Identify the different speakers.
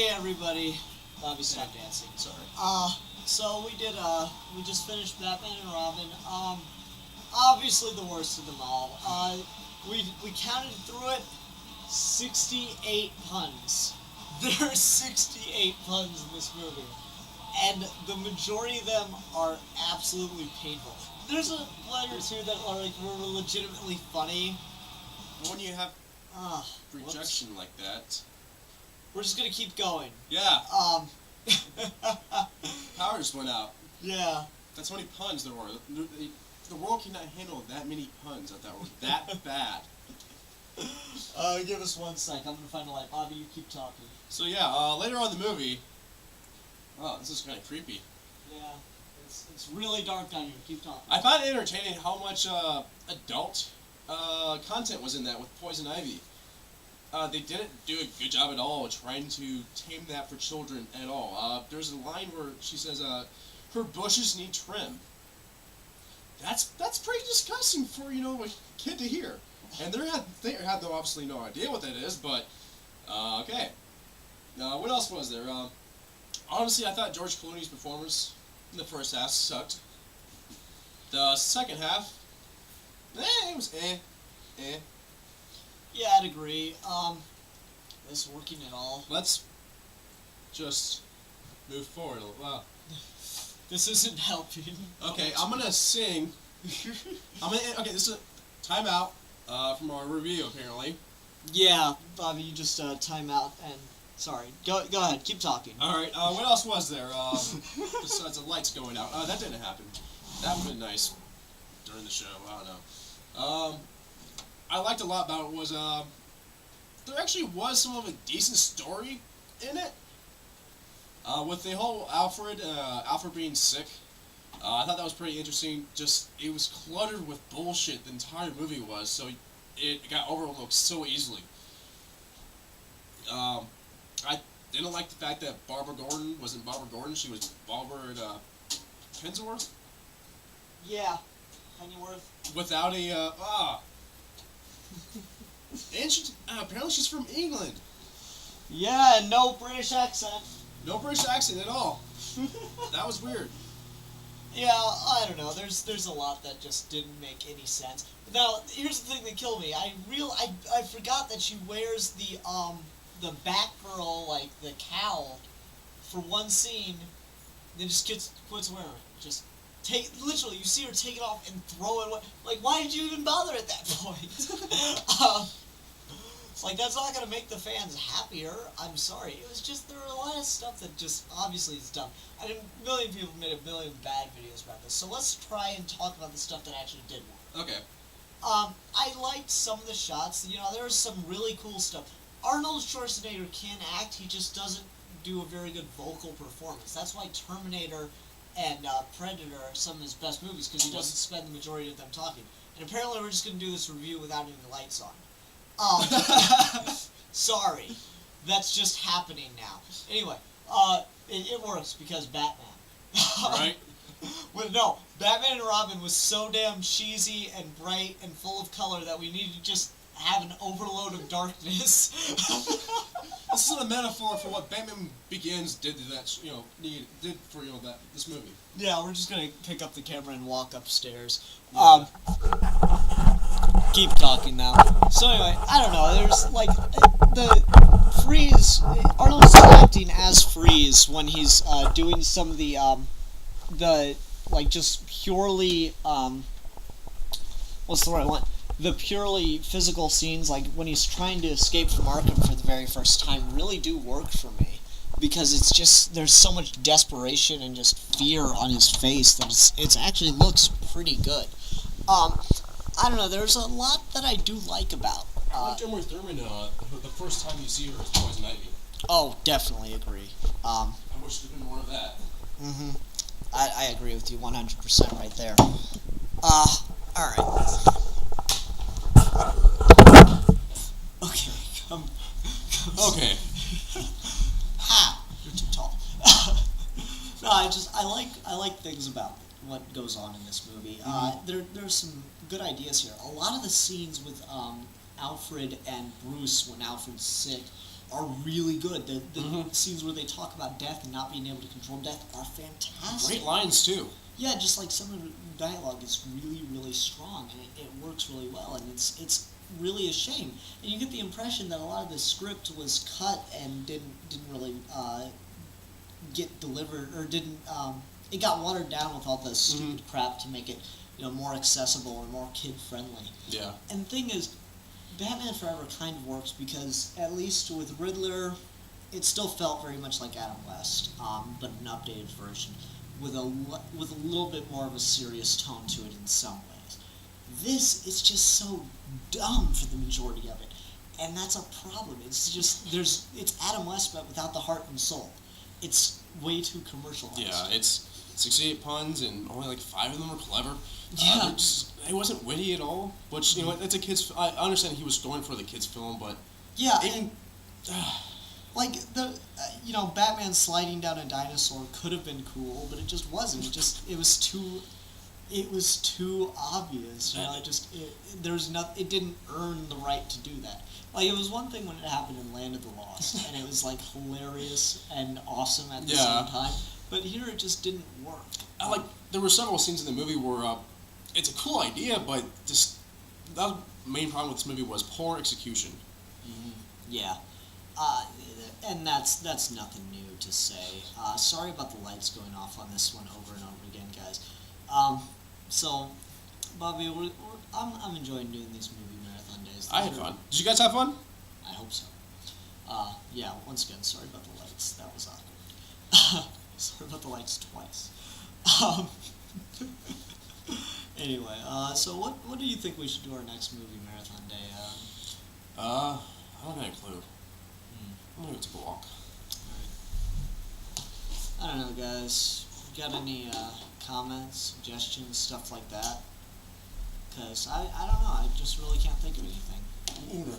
Speaker 1: Hey everybody, Bobby stopped dancing.
Speaker 2: Sorry.
Speaker 1: So we just finished Batman and Robin. Obviously the worst of them all. We counted through it, 68 puns. There are 68 puns in this movie, and the majority of them are absolutely painful. There's a one or two that are were legitimately funny.
Speaker 2: When you have
Speaker 1: Whoops.
Speaker 2: rejection like that,
Speaker 1: We're just gonna keep going.
Speaker 2: yeah,
Speaker 1: Um,
Speaker 2: power just went out.
Speaker 1: yeah.
Speaker 2: That's how many puns there were. The world cannot handle that many puns that were that bad.
Speaker 1: Give us 1 sec. I'm gonna find a light. Bobby, you keep talking.
Speaker 2: So yeah, later on in the movie, this is kind of creepy.
Speaker 1: Yeah, it's really dark down here. Keep talking.
Speaker 2: I found it entertaining how much adult content was in that with Poison Ivy. They didn't do a good job at all trying to tame that for children at all. There's a line where she says, "Her bushes need trim." That's pretty disgusting for a kid to hear. And they had obviously no idea what that is, but okay. What else was there? Honestly, I thought George Clooney's performance in the first half sucked. The second half, it was eh.
Speaker 1: Yeah, I'd agree. Is working at all?
Speaker 2: Let's just move forward a little. Wow.
Speaker 1: This isn't helping.
Speaker 2: Okay, I'm gonna sing. Okay, this is a timeout from our review apparently.
Speaker 1: Yeah, Bobby, you just time out and sorry. Go ahead. Keep talking.
Speaker 2: All right. What else was there besides the lights going out? That didn't happen. That would have been nice during the show. I don't know. I liked a lot about it was there actually was some of a decent story in it. With the whole Alfred being sick, I thought that was pretty interesting. Just it was cluttered with bullshit. The entire movie was, so it got overlooked so easily. I didn't like the fact that Barbara Gordon wasn't Barbara Gordon. She was Barbara Pennyworth.
Speaker 1: Yeah, Pennyworth.
Speaker 2: Without a and she, apparently she's from England.
Speaker 1: Yeah, no British accent.
Speaker 2: No British accent at all. That was weird.
Speaker 1: Yeah, I don't know. There's a lot that just didn't make any sense. But now, here's the thing that killed me. I forgot that she wears the Batgirl, like the cowl, for one scene, then just quits wearing it. Just literally, you see her take it off and throw it away. Like, why did you even bother at that point? Like, that's not going to make the fans happier. I'm sorry. It was just, there were a lot of stuff that just obviously is dumb. And a million people made a million bad videos about this. So let's try and talk about the stuff that actually did work.
Speaker 2: Okay.
Speaker 1: I liked some of the shots. There was some really cool stuff. Arnold Schwarzenegger can act. He just doesn't do a very good vocal performance. That's why Terminator and Predator are some of his best movies, because he doesn't spend the majority of them talking. And apparently we're just going to do this review without any lights on. Sorry. That's just happening now. Anyway, it works because Batman.
Speaker 2: Right?
Speaker 1: Well, no, Batman and Robin was so damn cheesy and bright and full of color that we needed to just have an overload of darkness.
Speaker 2: This is a metaphor for what Batman Begins did to that, did for this movie.
Speaker 1: Yeah, we're just gonna pick up the camera and walk upstairs.
Speaker 2: Yeah.
Speaker 1: Keep talking now. So anyway, I don't know. There's the Freeze. Arnold's acting as Freeze when he's doing some of the just purely what's the word I want? The purely physical scenes, like when he's trying to escape from Arkham for the very first time, really do work for me. Because it's just, there's so much desperation and just fear on his face that it actually looks pretty good. I don't know, there's a lot that I do like about
Speaker 2: I like Uma Thurman the first time you see her as Poison Ivy.
Speaker 1: Oh, definitely agree.
Speaker 2: I wish there'd been more of that.
Speaker 1: Mm-hmm. I agree with you 100% right there. Alright. Okay, come.
Speaker 2: Okay.
Speaker 1: Ha! You're too tall. No, I like things about what goes on in this movie. There's some good ideas here. A lot of the scenes with Alfred and Bruce when Alfred's sick are really good. The
Speaker 2: Mhm.
Speaker 1: scenes where they talk about death and not being able to control death are fantastic.
Speaker 2: Great lines too.
Speaker 1: Yeah, just like some of the dialogue is really, really strong, and it works really well, and it's really a shame. And you get the impression that a lot of the script was cut and didn't really get delivered, or didn't it got watered down with all the stupid crap to make it more accessible or more kid friendly.
Speaker 2: Yeah.
Speaker 1: And the thing is, Batman Forever kind of works because at least with Riddler, it still felt very much like Adam West, but an updated version with with a little bit more of a serious tone to it in some ways. This is just so dumb for the majority of it, and that's a problem. It's just it's Adam West but without the heart and soul. It's way too commercialized.
Speaker 2: Yeah, it's 68 puns and only like 5 of them are clever.
Speaker 1: Yeah.
Speaker 2: It wasn't witty at all, which, you know, it's a kid's. I understand he was going for the kids' film, but
Speaker 1: Yeah,
Speaker 2: even
Speaker 1: like the Batman sliding down a dinosaur could have been cool, but it just wasn't. It was too obvious. It didn't earn the right to do that. Like, it was one thing when it happened in Land of the Lost, and it was like hilarious and awesome at the
Speaker 2: Yeah.
Speaker 1: same time. But here it just didn't work.
Speaker 2: there were several scenes in the movie where it's a cool idea, but just the main problem with this movie was poor execution.
Speaker 1: Yeah, and that's nothing new to say. Sorry about the lights going off on this one over and over again, guys. So, Bobby, I'm enjoying doing these movie marathon days.
Speaker 2: I had fun. Did you guys have fun?
Speaker 1: I hope so. Yeah. Once again, sorry about the lights. That was awkward. Sorry about the lights twice. Anyway, so what do you think we should do our next movie marathon day?
Speaker 2: I don't have a clue. I'm gonna go take a walk.
Speaker 1: I don't know, guys. Got any comments, suggestions, stuff like that? Because I don't know. I just really can't think of anything.
Speaker 2: Me either.